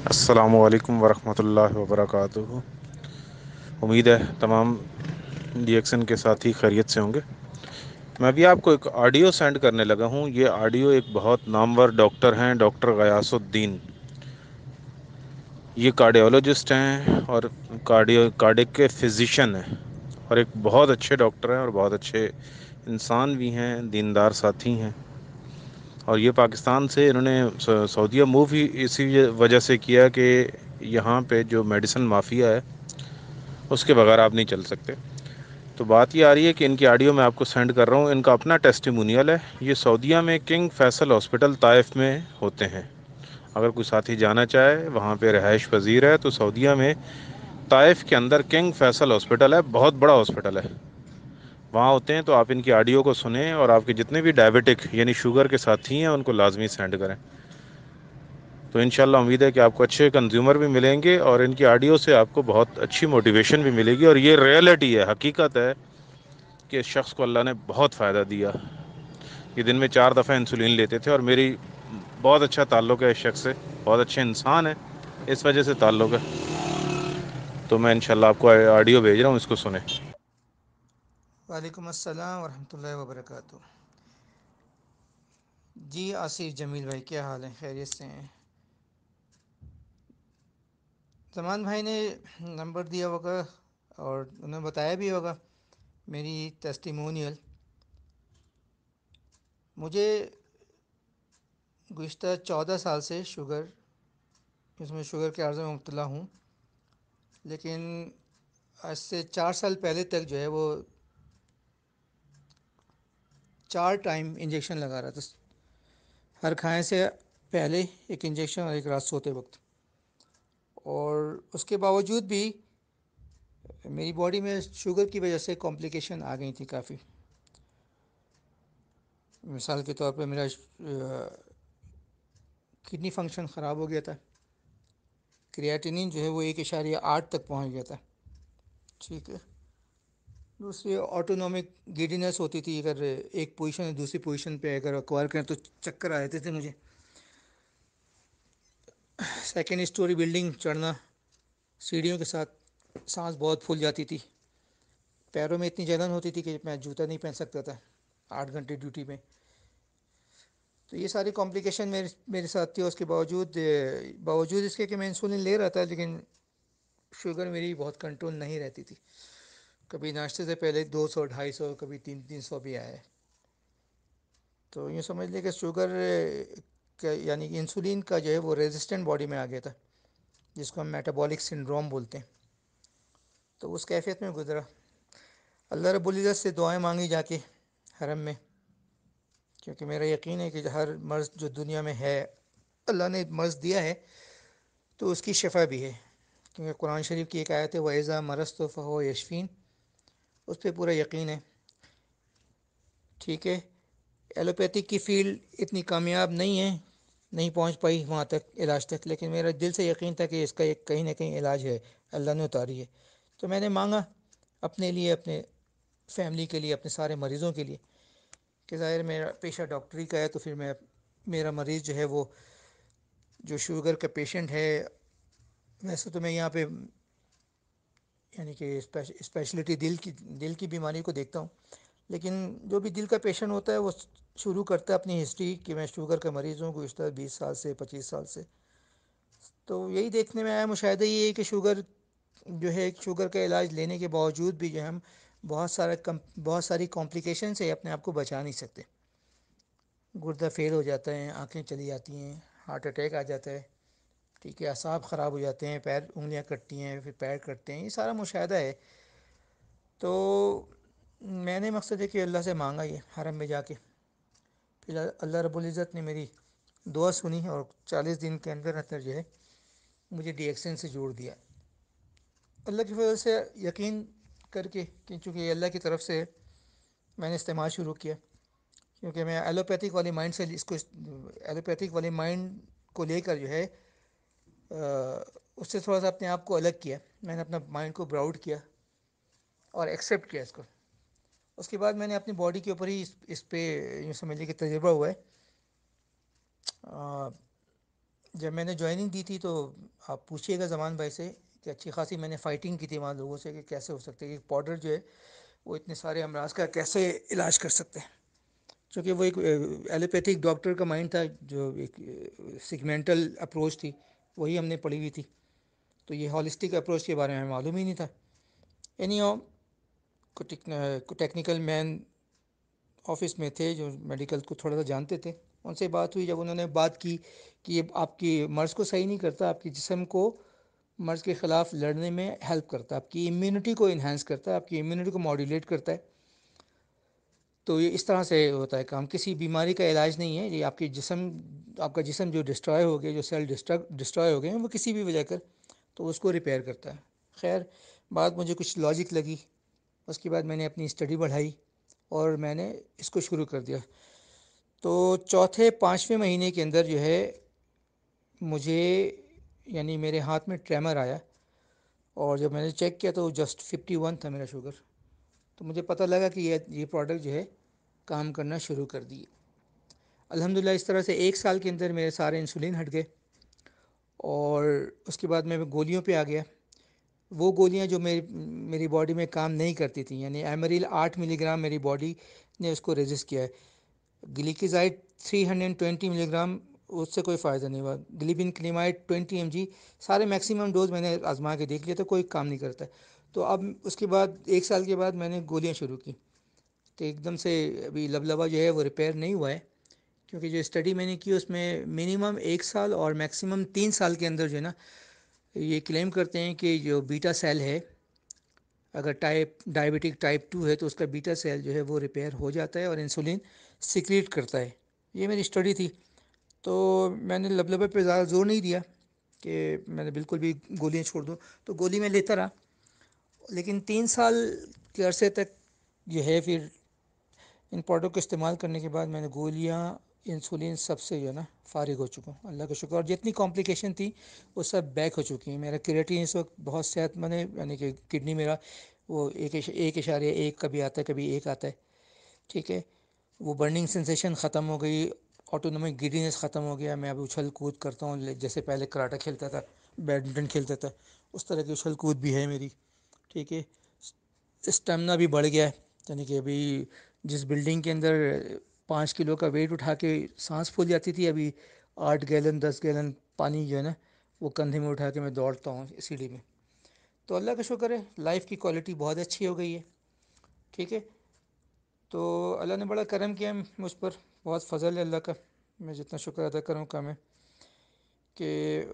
السلام علیکم ورحمۃ اللہ وبرکاتہ۔ امید ہے تمام ڈی ایکسن کے ساتھ ہی خیریت سے ہوں گے۔ میں ابھی آپ کو ایک آڈیو سینڈ کرنے لگا ہوں۔ یہ آڈیو ایک بہت نامور ڈاکٹر ہیں، ڈاکٹر غیاث الدین۔ یہ کارڈیولوجسٹ ہیں اور کارڈک کے فزیشین ہیں، اور ایک بہت اچھے ڈاکٹر ہیں اور بہت اچھے انسان بھی ہیں، دیندار ساتھی ہیں۔ اور یہ پاکستان سے انہوں نے سعودیہ موو ہی اسی وجہ سے کیا کہ یہاں پہ جو میڈیسن مافیا ہے اس کے بغیر آپ نہیں چل سکتے۔ تو بات یہ آ رہی ہے کہ ان کی آڈیو میں آپ کو سینڈ کر رہا ہوں۔ ان کا اپنا ٹیسٹیمونیل ہے۔ یہ سعودیہ میں کنگ فیصل ہاسپٹل طائف میں ہوتے ہیں۔ اگر کوئی ساتھی جانا چاہے، وہاں پہ رہائش پذیر ہے، تو سعودیہ میں طائف کے اندر کنگ فیصل ہاسپٹل ہے، بہت بڑا ہاسپٹل ہے، وہاں ہوتے ہیں۔ تو آپ ان کی آڈیو کو سنیں، اور آپ کے جتنے بھی ڈائبٹک یعنی شوگر کے ساتھی ہیں ان کو لازمی سینڈ کریں۔ تو انشاءاللہ امید ہے کہ آپ کو اچھے کنزیومر بھی ملیں گے، اور ان کی آڈیو سے آپ کو بہت اچھی موٹیویشن بھی ملے گی۔ اور یہ ریئلٹی ہے، حقیقت ہے کہ اس شخص کو اللہ نے بہت فائدہ دیا۔ یہ دن میں 4 دفعہ انسولین لیتے تھے، اور میری بہت اچھا تعلق ہے اس شخص سے، بہت اچھے انسان ہے، اس وجہ سے تعلق ہے۔ تو میں انشاءاللہ آپ کو آڈیو بھیج رہا ہوں، اس کو سنیں۔ وعلیکم السلام ورحمۃ اللہ وبرکاتہ۔ جی آصف جمیل بھائی، کیا حال ہے؟ خیریت سے ہیں؟ زمان بھائی نے نمبر دیا ہوگا اور انہوں نے بتایا بھی ہوگا میری ٹیسٹیمونیل۔ مجھے گزشتہ 14 سال سے اس میں شوگر کے عارضے میں مبتلا ہوں، لیکن آج سے 4 سال پہلے تک جو ہے وہ 4 ٹائم انجیکشن لگا رہا تھا، ہر کھانے سے پہلے ایک انجیکشن اور ایک رات سوتے وقت۔ اور اس کے باوجود بھی میری باڈی میں شوگر کی وجہ سے کمپلیکیشن آ گئی تھی کافی۔ مثال کے طور پہ میرا کڈنی فنکشن خراب ہو گیا تھا، کریاٹینین جو ہے وہ 1.8 تک پہنچ گیا تھا، ٹھیک ہے۔ دوسری آٹونومک گیڈینس ہوتی تھی، اگر ایک پوزیشن سے دوسری پوزیشن پہ اگر ایکوائر کریں تو چکر آ جاتے تھے مجھے۔ سیکنڈ اسٹوری بلڈنگ چڑھنا، سیڑھیوں کے ساتھ سانس بہت پھول جاتی تھی، پیروں میں اتنی جلن ہوتی تھی کہ میں جوتا نہیں پہن سکتا تھا 8 گھنٹے ڈیوٹی میں۔ تو یہ ساری کمپلیکیشن میرے ساتھ تھی۔ اس کے باوجود اس کے کہ میں انسولین لے رہا تھا، لیکن شوگر میری بہت کنٹرول نہیں رہتی تھی۔ کبھی ناشتے سے پہلے 200 250، کبھی 300 بھی آیا ہے۔ تو یوں سمجھ لیں کہ شوگر یعنی کہ انسولین کا جو ہے وہ ریزسٹنٹ باڈی میں آ گیا تھا، جس کو ہم میٹابولک سنڈروم بولتے ہیں۔ تو اس کیفیت میں گزرا۔ اللہ رب العزت سے دعائیں مانگی جا کے حرم میں، کیونکہ میرا یقین ہے کہ ہر مرض جو دنیا میں ہے، اللہ نے مرض دیا ہے تو اس کی شفا بھی ہے، کیونکہ قرآن شریف کی ایک آیت ہے وَإِذَا مَرَضْتُ فَهُوَ يَشْفِينِ، اس پہ پورا یقین ہے، ٹھیک ہے۔ ایلوپیتھک کی فیلڈ اتنی کامیاب نہیں پہنچ پائی وہاں تک، علاج تک، لیکن میرا دل سے یقین تھا کہ اس کا ایک کہیں نہ کہیں علاج ہے، اللہ نے اتاری ہے۔ تو میں نے مانگا اپنے لیے، اپنے فیملی کے لیے، اپنے سارے مریضوں کے لیے، کہ ظاہر میرا پیشہ ڈاکٹری کا ہے، تو پھر میرا مریض جو ہے وہ جو شوگر کا پیشنٹ ہے، ویسے تو میں یہاں پہ یعنی کہ اسپیشلٹی دل کی بیماری کو دیکھتا ہوں، لیکن جو بھی دل کا پیشنٹ ہوتا ہے وہ شروع کرتا ہے اپنی ہسٹری کہ میں شوگر کا مریض ہوں گزشتہ 20 سال سے 25 سال سے۔ تو یہی دیکھنے میں آیا، مشاہدہ یہ ہے کہ جو ہے شوگر کا علاج لینے کے باوجود بھی جو ہم بہت ساری کمپلیکیشن سے اپنے آپ کو بچا نہیں سکتے۔ گردہ فیل ہو جاتا ہے، آنکھیں چلی جاتی ہیں، ہارٹ اٹیک آ جاتا ہے، ٹھیک ہے، اعصاب خراب ہو جاتے ہیں، انگلیاں کٹتی ہیں، پھر پیر کٹتے ہیں، یہ سارا مشاہدہ ہے۔ تو میں نے مقصد ہے کہ اللہ سے مانگا یہ حرم میں جا کے، پھر اللہ رب العزت نے میری دعا سنی، اور 40 دن کے اندر جو ہے مجھے ڈی ایکسن سے جوڑ دیا اللہ کی فضل سے، یقین کر کے کہ چونکہ اللہ کی طرف سے میں نے استعمال شروع کیا، کیونکہ میں ایلوپیتھک والی مائنڈ سے ایلوپیتھک والی مائنڈ کو لے کر جو ہے اس سے تھوڑا سا اپنے آپ کو الگ کیا، میں نے اپنا مائنڈ کو براؤڈ کیا اور ایکسیپٹ کیا اس کو۔ اس کے بعد میں نے اپنی باڈی کے اوپر ہی اس پہ یوں سمجھ لیے کہ تجربہ ہوا ہے۔ جب میں نے جوائننگ دی تھی تو آپ پوچھیے گا زمان بھائی سے کہ اچھی خاصی میں نے فائٹنگ کی تھی وہاں لوگوں سے کہ کیسے ہو سکتے ہے کہ پاؤڈر جو ہے وہ اتنے سارے امراض کا کیسے علاج کر سکتے ہیں، چونکہ وہ ایک ایلوپیتھک ڈاکٹر کا مائنڈ تھا، جو ایک سیگمنٹل اپروچ تھی وہی ہم نے پڑھی ہوئی تھی، تو یہ ہالسٹک اپروچ کے بارے میں ہمیں معلوم ہی نہیں تھا. Anyhow technical main office میں تھے جو میڈیکل کو تھوڑا سا جانتے تھے، ان سے بات ہوئی. جب انہوں نے بات کی کہ یہ آپ کی مرض کو صحیح نہیں کرتا، آپ کے جسم کو مرض کے خلاف لڑنے میں ہیلپ کرتا ہے، آپ کی امیونٹی کو انہینس کرتا ہے، آپ کی امیونٹی کو ماڈولیٹ کرتا ہے. تو یہ اس طرح سے ہوتا ہے کام، کسی بیماری کا علاج نہیں ہے یہ. آپ کا جسم جو ڈسٹرائے ہو گیا، جو سیل ڈسٹرائے ہو گئے ہیں وہ کسی بھی وجہ کر، تو اس کو ریپیئر کرتا ہے. خیر بات مجھے کچھ لاجک لگی، اس کے بعد میں نے اپنی اسٹڈی بڑھائی اور میں نے اس کو شروع کر دیا. تو چوتھے پانچویں مہینے کے اندر جو ہے مجھے یعنی میرے ہاتھ میں ٹریمر آیا، اور جب میں نے چیک کیا تو جسٹ 51 تھا میرا شوگر. تو مجھے پتہ لگا کہ یہ پروڈکٹ جو ہے کام کرنا شروع کر دی. الحمدللہ اس طرح سے ایک سال کے اندر میرے سارے انسولین ہٹ گئے، اور اس کے بعد میں گولیوں پہ آ گیا. وہ گولیاں جو میری باڈی میں کام نہیں کرتی تھیں، یعنی ایمریل 8 ملی گرام میری باڈی نے اس کو ریزسٹ کیا ہے. گلیکیزائڈ 320 ملی گرام، اس سے کوئی فائدہ نہیں ہوا. گلیبن کلیمائڈ 20 mg، سارے میکسیمم ڈوز میں نے آزما کے دیکھ لیا تو کوئی کام نہیں کرتا. تو اب اس کے بعد ایک سال کے بعد میں نے گولیاں شروع کی، تو ایک دم سے ابھی لبا جو ہے وہ ریپیئر نہیں ہوا ہے، کیونکہ جو اسٹڈی میں نے کی اس میں منیمم ایک سال اور میکسیمم 3 سال کے اندر جو ہے نا، یہ کلیم کرتے ہیں کہ جو بیٹا سیل ہے، اگر ڈائبٹک ٹائپ 2 ہے تو اس کا بیٹا سیل جو ہے وہ ریپیئر ہو جاتا ہے اور انسولین سیکریٹ کرتا ہے. یہ میری اسٹڈی تھی. تو میں نے لبے پہ زیادہ زور نہیں دیا کہ میں نے بالکل بھی گولیاں چھوڑ دوں، تو گولی میں لیتا رہا. لیکن 3 سال کے عرصے تک جو ہے پھر ان پروڈکٹ کو استعمال کرنے کے بعد میں نے گولیاں، انسولین سب سے جو ہے نا فارغ ہو چکا ہوں، اللہ کا شکر. اور جتنی کمپلیکیشن تھی وہ سب بیک ہو چکی ہیں. میرا کریٹین اس وقت بہت صحت مند ہے، یعنی کہ کڈنی میرا وہ 1.1 کبھی آتا ہے کبھی 1 آتا ہے، ٹھیک ہے. وہ برننگ سینسیشن ختم ہو گئی، آٹونومک گیڈینس ختم ہو گیا. میں اب اچھل کود کرتا ہوں جیسے پہلے کراٹا کھیلتا تھا، بیڈمنٹن کھیلتا تھا، اس طرح کی اچھل کود بھی ہے میری، ٹھیک ہے. اسٹیمنا بھی بڑھ گیا ہے، یعنی کہ ابھی جس بلڈنگ کے اندر 5 کلو کا ویٹ اٹھا کے سانس پھول جاتی تھی، ابھی 8 گیلن 10 گیلن پانی جو ہے نا وہ کندھے میں اٹھا کے میں دوڑتا ہوں سیڑھی میں. تو اللہ کا شکر ہے، لائف کی کوالٹی بہت اچھی ہو گئی ہے، ٹھیک ہے. تو اللہ نے بڑا کرم کیا مجھ پر، بہت فضل ہے اللہ کا. میں جتنا شکر ادا کروں کم ہے کہ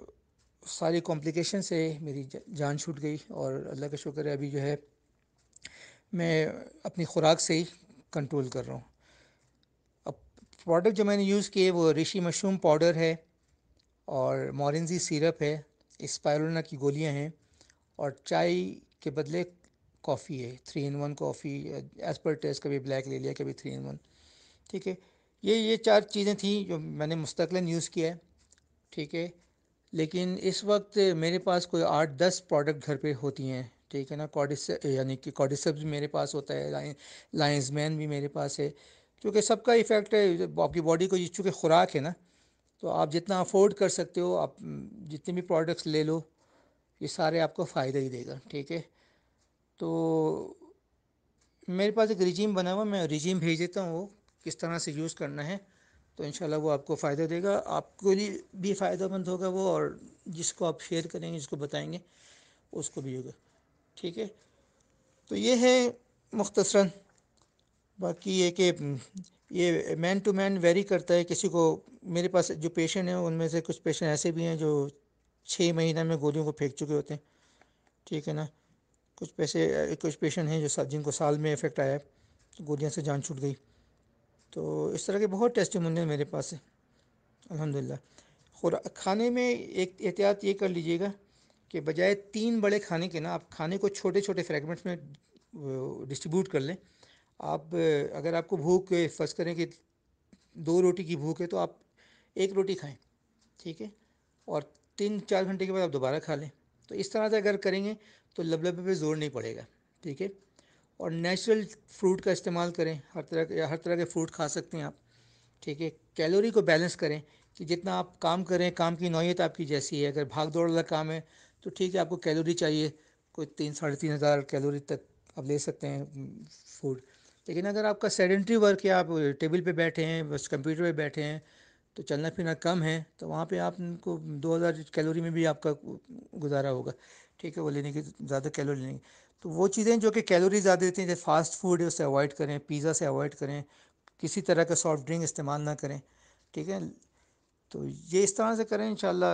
ساری کمپلیکیشن سے میری جان چھوٹ گئی، اور اللہ کا شکر ہے ابھی جو ہے میں اپنی خوراک سے ہی کنٹرول کر رہا ہوں. اب پروڈکٹ جو میں نے یوز کیے وہ رشی مشروم پاؤڈر ہے، اور مورنزی سیرپ ہے، اسپائرولنا کی گولیاں ہیں، اور چائے کے بدلے کافی ہے، 3 in 1 coffee. As per test کبھی بلیک لے لیا، کبھی 3 in 1، ٹھیک ہے. یہ 4 چیزیں تھیں جو میں نے مستقلاً یوز کیا ہے، ٹھیک ہے. لیکن اس وقت میرے پاس کوئی 8-10 پروڈکٹ گھر پہ ہوتی ہیں، ٹھیک ہے نا. یعنی کہ کارڈسپ بھی میرے پاس ہوتا ہے، لائنز مین بھی میرے پاس ہے، کیونکہ سب کا ایفیکٹ ہے آپ کی باڈی کو. چونکہ خوراک ہے نا، تو آپ جتنا افورڈ کر سکتے ہو آپ جتنے بھی پروڈکٹس لے لو، یہ سارے آپ کو فائدہ ہی دے گا، ٹھیک ہے. تو میرے پاس ایک رجیم بنا ہوا، میں رجیم بھیج دیتا ہوں وہ کس طرح سے یوز کرنا ہے، تو انشاءاللہ وہ آپ کو فائدہ دے گا. آپ کو بھی فائدہ مند ہوگا وہ، اور جس کو آپ شیئر کریں گے، جس کو بتائیں گے اس کو بھی ہوگا، ٹھیک ہے. تو یہ ہے مختصراً. باقی یہ کہ یہ مین ٹو مین ویری کرتا ہے. کسی کو، میرے پاس جو پیشنٹ ہیں ان میں سے کچھ پیشنٹ ایسے بھی ہیں جو 6 مہینہ میں گولیوں کو پھینک چکے ہوتے ہیں، ٹھیک ہے نا. کچھ پیشنٹ ہیں جو جن کو سال میں افیکٹ آیا ہے، گولیاں سے جان چھوٹ گئی. تو اس طرح کے بہت ٹیسٹیمونیل میرے پاس ہے الحمدللہ. کھانے میں ایک احتیاط یہ کر لیجیے گا کہ بجائے 3 بڑے کھانے کے نا، آپ کھانے کو چھوٹے چھوٹے فریگمنٹس میں ڈسٹریبیوٹ کر لیں. آپ اگر آپ کو بھوک فرض کریں کہ 2 روٹی کی بھوک ہے تو آپ 1 روٹی کھائیں، ٹھیک ہے. اور 3-4 گھنٹے کے بعد آپ دوبارہ کھا لیں. تو اس طرح سے اگر کریں گے تو لبے پہ زور نہیں پڑے گا، ٹھیک ہے. اور نیچرل فروٹ کا استعمال کریں، ہر طرح کے فروٹ کھا سکتے ہیں آپ، ٹھیک ہے. کیلوری کو بیلنس کریں کہ جتنا آپ کام کریں، کام کی نوعیت آپ کی جیسی ہے، اگر بھاگ دوڑ والا کام ہے تو ٹھیک ہے، آپ کو کیلوری چاہیے کوئی 3 ساڑھے 3 ہزار کیلوری تک آپ لے سکتے ہیں فوڈ. لیکن اگر آپ کا سیڈنٹری ورک ہے، آپ ٹیبل پہ بیٹھے ہیں، بس کمپیوٹر پہ بیٹھے ہیں، تو چلنا پھرنا کم ہے، تو وہاں پہ آپ کو 2 ہزار کیلوری میں بھی آپ کا گزارا ہوگا. ٹھیک ہے، وہ لینے کی زیادہ کیلوری لیں گے. تو وہ چیزیں جو کہ کیلوری زیادہ دیتی ہیں، جیسے فاسٹ فوڈ ہے، اسے اوائڈ کریں، پیزا سے اوائڈ کریں، کسی طرح کا سافٹ ڈرنک استعمال نہ کریں. ٹھیک ہے، تو یہ اس طرح سے کریں، انشاءاللہ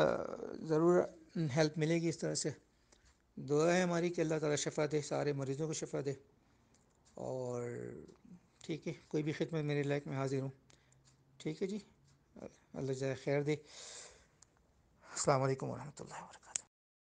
ضرور ہیلپ ملے گی. اس طرح سے دعا ہے ہماری کہ اللہ تعالیٰ شفا دے، سارے مریضوں کو شفا دے. اور ٹھیک ہے، کوئی بھی خدمت میرے لائق میں حاضر ہوں. ٹھیک ہے جی، اللہ جزائے خیر دے. السلام علیکم ورحمۃ اللہ وبرکاتہ.